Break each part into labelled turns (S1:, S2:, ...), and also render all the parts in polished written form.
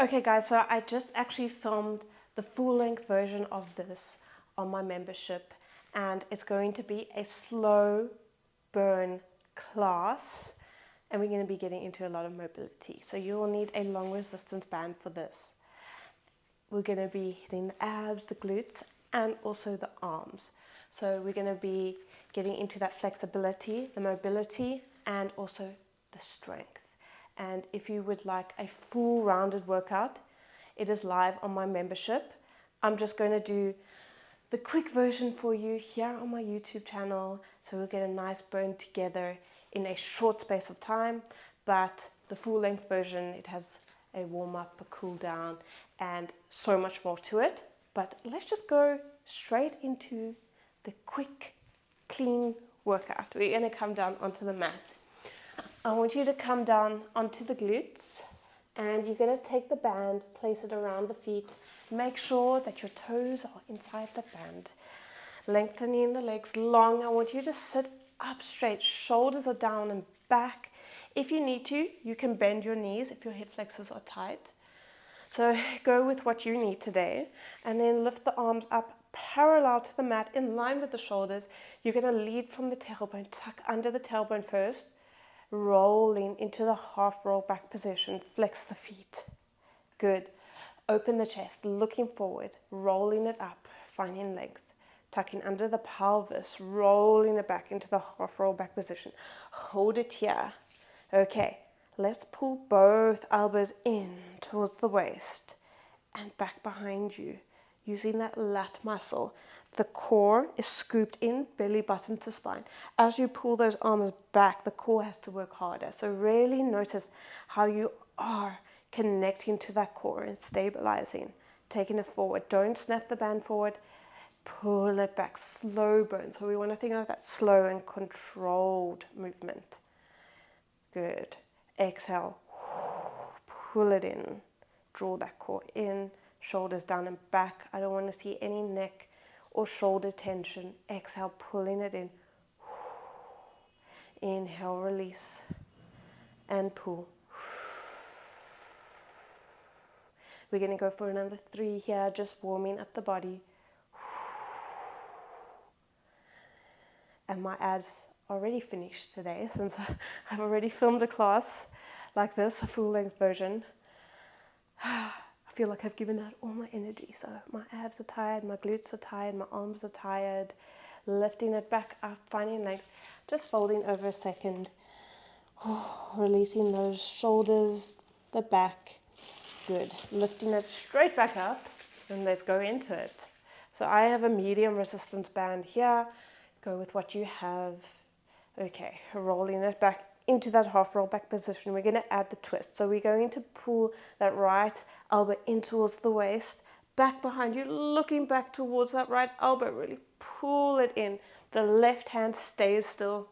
S1: Okay guys, so I just actually filmed the full-length version of this on my membership, and it's going to be a slow burn class, and we're going to be getting into a lot of mobility. So you will need a long resistance band for this. We're going to be hitting the abs, the glutes, and also the arms. So we're going to be getting into that flexibility, the mobility, and also the strength. And if you would like a full rounded workout, it is live on my membership. I'm just going to do the quick version for you here on my YouTube channel, so we'll get a nice burn together in a short space of time. But the full length version, it has a warm up, a cool down, and so much more to it. But let's just go straight into the quick, clean workout. We're going to come down onto the mat. I want you to come down onto the glutes, and you're going to take the band, place it around the feet. Make sure that your toes are inside the band. Lengthening the legs long. I want you to sit up straight. Shoulders are down and back. If you need to, you can bend your knees if your hip flexors are tight. So go with what you need today, and then lift the arms up parallel to the mat in line with the shoulders. You're going to lead from the tailbone, tuck under the tailbone first, rolling into the half roll back position. Flex the feet. Good. Open the chest, looking forward, rolling it up, finding length. Tucking under the pelvis, rolling it back into the half roll back position. Hold it here. Okay, let's pull both elbows in towards the waist and back behind you, using that lat muscle. The core is scooped in, belly button to spine. As you pull those arms back, the core has to work harder. So really notice how you are connecting to that core and stabilizing, taking it forward. Don't snap the band forward. Pull it back, slow burn. So we want to think of that slow and controlled movement. Good. Exhale. Pull it in. Draw that core in. Shoulders down and back. I don't want to see any neck or shoulder tension. Exhale, pulling it in. Inhale, release. And pull. We're going to go for another 3 here, just warming up the body. And my abs are already finished today, since I've already filmed a class like this, a full-length version. I feel like I've given out all my energy. So my abs are tired, my glutes are tired, my arms are tired. Lifting it back up, finding length. Just folding over a second. Releasing those shoulders, the back. Good. Lifting it straight back up, and let's go into it. So I have a medium resistance band here. Go with what you have. Okay, rolling it back into that half roll back position. We're going to add the twist. So we're going to pull that right elbow in towards the waist, back behind you, looking back towards that right elbow. Really pull it in. The left hand stays still.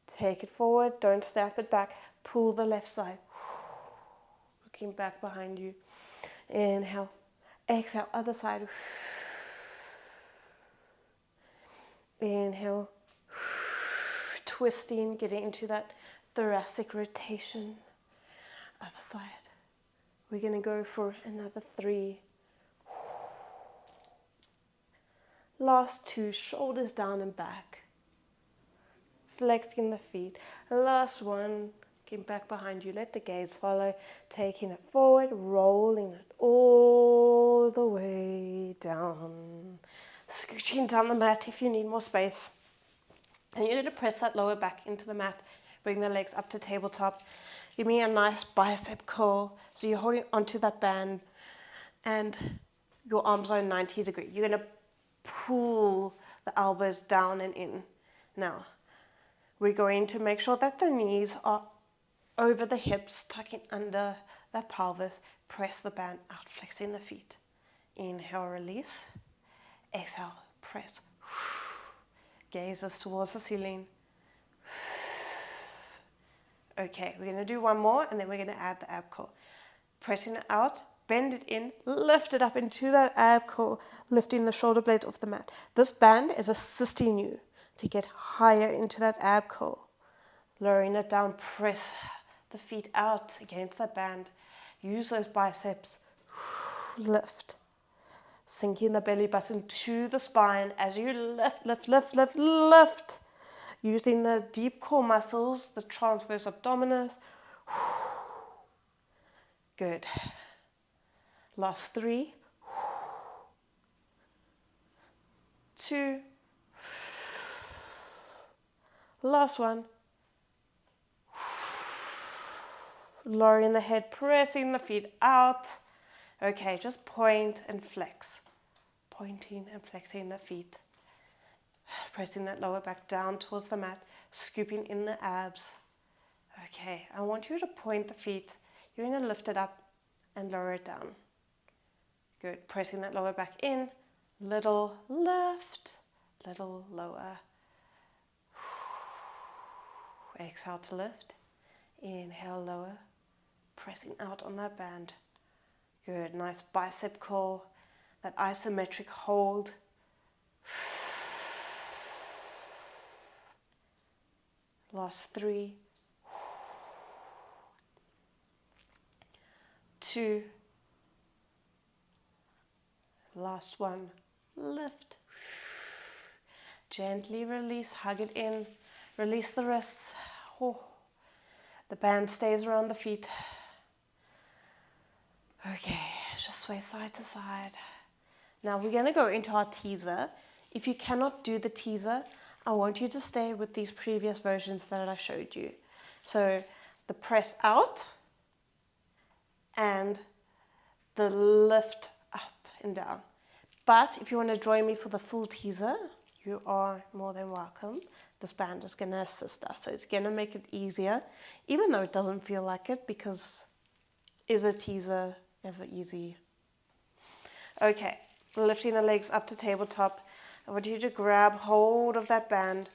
S1: Take it forward. Don't snap it back. Pull the left side. Looking back behind you. Inhale. Exhale. Other side. Inhale. Twisting, getting into that thoracic rotation. Other side. We're going to go for another 3. Last 2, shoulders down and back. Flexing the feet. Last 1, getting back behind you. Let the gaze follow. Taking it forward, rolling it all the way down. Scooching down the mat if you need more space. And you're going to press that lower back into the mat. Bring the legs up to tabletop. Give me a nice bicep curl. So you're holding onto that band and your arms are 90 degrees. You're going to pull the elbows down and in. Now, we're going to make sure that the knees are over the hips, tucking under the pelvis. Press the band out, flexing the feet. Inhale, release. Exhale, press. Gazes towards the ceiling. Okay, we're going to do one more, and then we're going to add the ab curl. Pressing it out, bend it in, lift it up into that ab curl, lifting the shoulder blades off the mat. This band is assisting you to get higher into that ab curl. Lowering it down, press the feet out against that band. Use those biceps. Lift. Sinking the belly button to the spine as you lift, lift, lift, lift, lift. Using the deep core muscles, the transverse abdominis. Good. Last 3, 2, last 1. Lowering the head, pressing the feet out. Okay, just point and flex. Pointing and flexing the feet. Pressing that lower back down towards the mat, scooping in the abs. Okay, I want you to point the feet. You're going to lift it up and lower it down. Good. Pressing that lower back in. Little lift, little lower. Exhale to lift. Inhale, lower. Pressing out on that band. Good. Nice bicep curl. That isometric hold. Last 3, 2, last 1, lift. Gently release, hug it in, release the wrists. The band stays around the feet. Okay, just sway side to side. Now we're going to go into our teaser. If you cannot do the teaser, I want you to stay with these previous versions that I showed you. So the press out and the lift up and down. But if you want to join me for the full teaser, you are more than welcome. This band is going to assist us. So it's going to make it easier, even though it doesn't feel like it, because is a teaser ever easy? Okay, lifting the legs up to tabletop. I want you to grab hold of that band,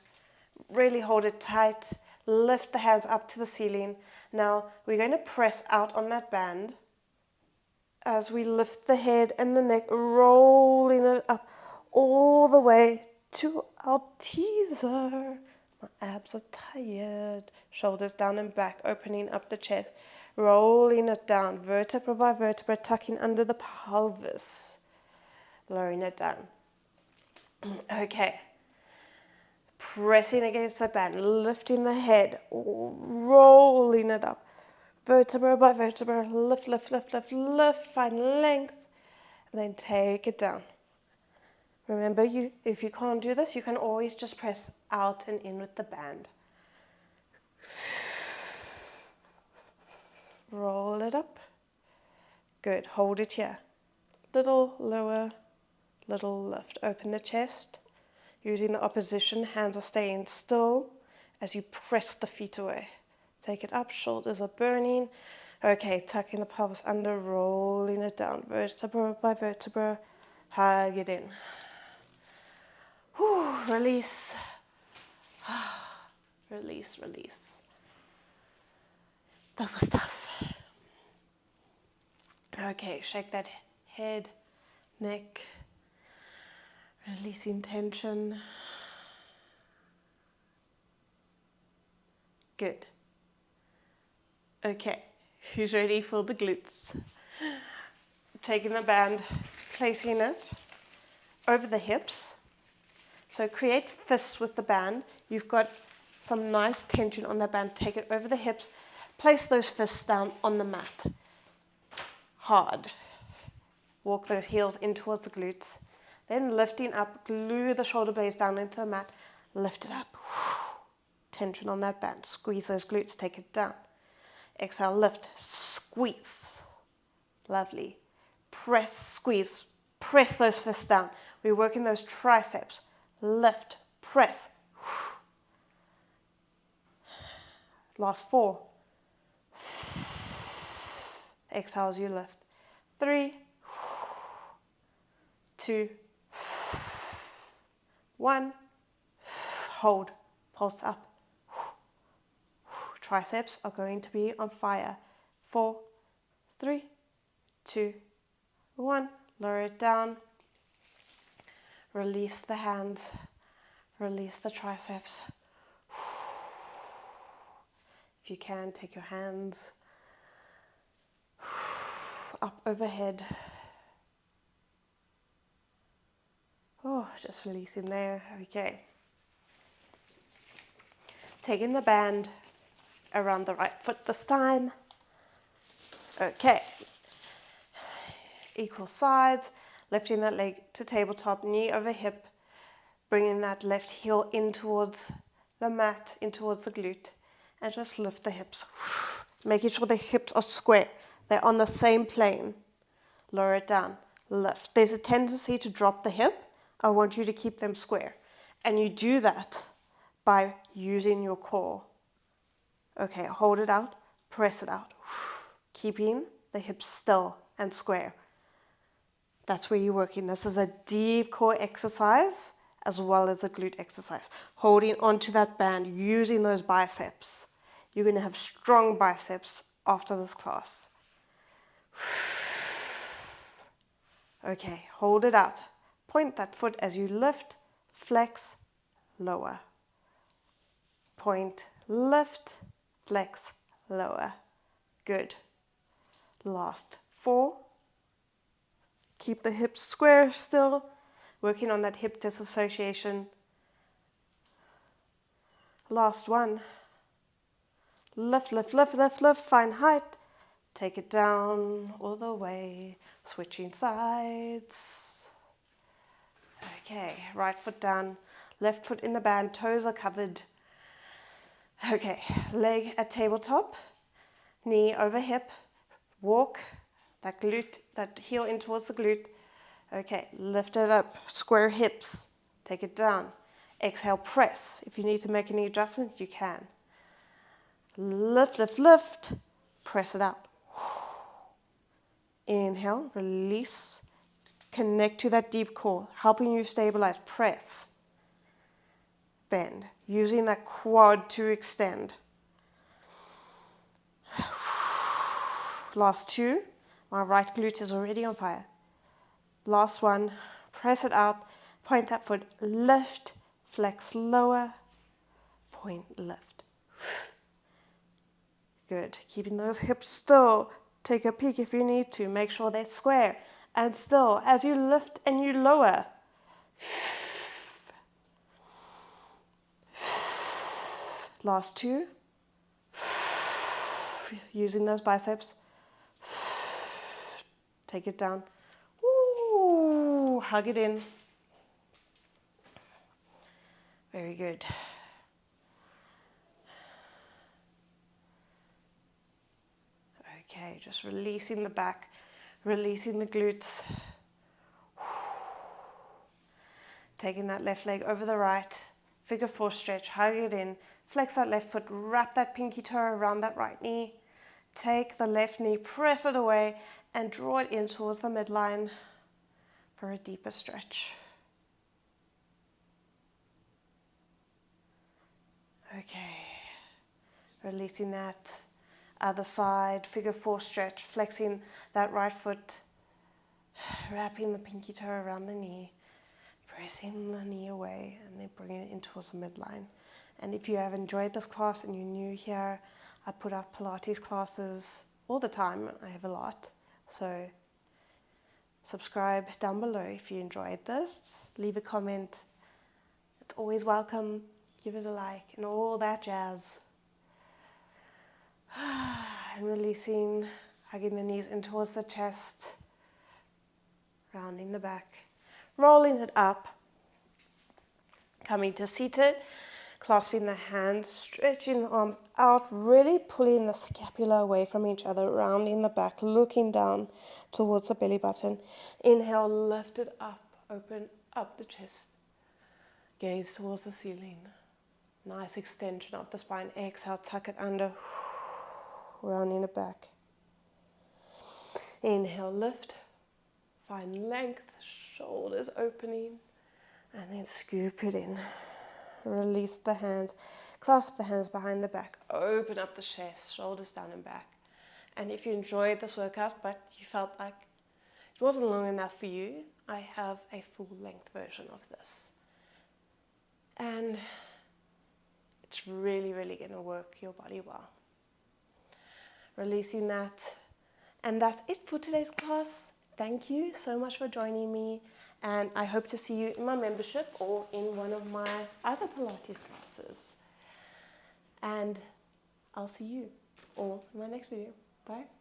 S1: really hold it tight, lift the hands up to the ceiling. Now we're going to press out on that band as we lift the head and the neck, rolling it up all the way to our teaser. My abs are tired. Shoulders down and back, opening up the chest, rolling it down, vertebra by vertebra, tucking under the pelvis, lowering it down. Okay, pressing against the band, lifting the head, rolling it up, vertebra by vertebra, lift, lift, lift, lift, lift, find length, and then take it down. Remember, if you can't do this, you can always just press out and in with the band. Roll it up. Good, hold it here. Little lower, little lift. Open the chest. Using the opposition, hands are staying still as you press the feet away. Take it up, shoulders are burning. Okay, tucking the pelvis under, rolling it down, vertebra by vertebra, hug it in. Whew, release. Release, release. That was tough. Okay, shake that head, neck, releasing tension. Good. Okay, who's ready for the glutes? Taking the band, placing it over the hips. So create fists with the band. You've got some nice tension on the band. Take it over the hips. Place those fists down on the mat. Hard. Walk those heels in towards the glutes. Then lifting up, glue the shoulder blades down into the mat. Lift it up. Tension on that band. Squeeze those glutes. Take it down. Exhale, lift, squeeze. Lovely. Press, squeeze. Press those fists down. We're working those triceps. Lift, press. Last 4. Exhale as you lift. 3, 2, 1. Hold. Pulse up. Triceps are going to be on fire. 4, 3, 2, 1. Lower it down. Release the hands. Release the triceps. If you can, take your hands up overhead. Oh, just releasing there. Okay. Taking the band around the right foot this time. Okay. Equal sides. Lifting that leg to tabletop, knee over hip. Bringing that left heel in towards the mat, in towards the glute. And just lift the hips. Making sure the hips are square. They're on the same plane. Lower it down. Lift. There's a tendency to drop the hip. I want you to keep them square. And you do that by using your core. Okay, hold it out. Press it out. Keeping the hips still and square. That's where you're working. This is a deep core exercise as well as a glute exercise. Holding onto that band, using those biceps. You're going to have strong biceps after this class. Okay, hold it out. Point that foot as you lift, flex, lower. Point, lift, flex, lower. Good. Last 4. Keep the hips square still. Working on that hip disassociation. Last 1. Lift, lift, lift, lift, lift. Find height. Take it down all the way. Switching sides. Okay, right foot down. Left foot in the band. Toes are covered. Okay, leg at tabletop. Knee over hip. Walk that glute, that heel in towards the glute. Okay, lift it up. Square hips. Take it down. Exhale, press. If you need to make any adjustments, you can. Lift, lift, lift. Press it out. Inhale, release. Connect to that deep core, helping you stabilize. Press. Bend. Using that quad to extend. Last 2. My right glute is already on fire. Last 1. Press it out. Point that foot. Lift. Flex lower. Point, lift. Good. Keeping those hips still. Take a peek if you need to. Make sure they're square. And still, as you lift and you lower. Last 2. Using those biceps. Take it down. Ooh, hug it in. Very good. Okay, just releasing the back, releasing the glutes. Taking that left leg over the right. Figure 4 stretch, hug it in. Flex that left foot, wrap that pinky toe around that right knee. Take the left knee, press it away, and draw it in towards the midline for a deeper stretch. Okay, releasing that. Other side, figure 4 stretch, flexing that right foot, wrapping the pinky toe around the knee, pressing the knee away, and then bringing it in towards the midline. And if you have enjoyed this class and you're new here, I put up Pilates classes all the time. I have a lot. So subscribe down below if you enjoyed this. Leave a comment. It's always welcome. Give it a like and all that jazz. And releasing, hugging the knees in towards the chest. Rounding the back. Rolling it up. Coming to seated. Clasping the hands, stretching the arms out, really pulling the scapula away from each other, rounding the back, looking down towards the belly button. Inhale, lift it up, open up the chest. Gaze towards the ceiling. Nice extension of the spine. Exhale, tuck it under, rounding it back. Inhale, lift, find length, shoulders opening, and then scoop it in. Release the hands, clasp the hands behind the back, open up the chest, shoulders down and back. And if you enjoyed this workout but you felt like it wasn't long enough for you, I have a full length version of this. And it's really, really going to work your body well. Releasing that And that's it for today's class. Thank you so much for joining me, and I hope to see you in my membership or in one of my other Pilates classes. And I'll see you all in my next video. Bye.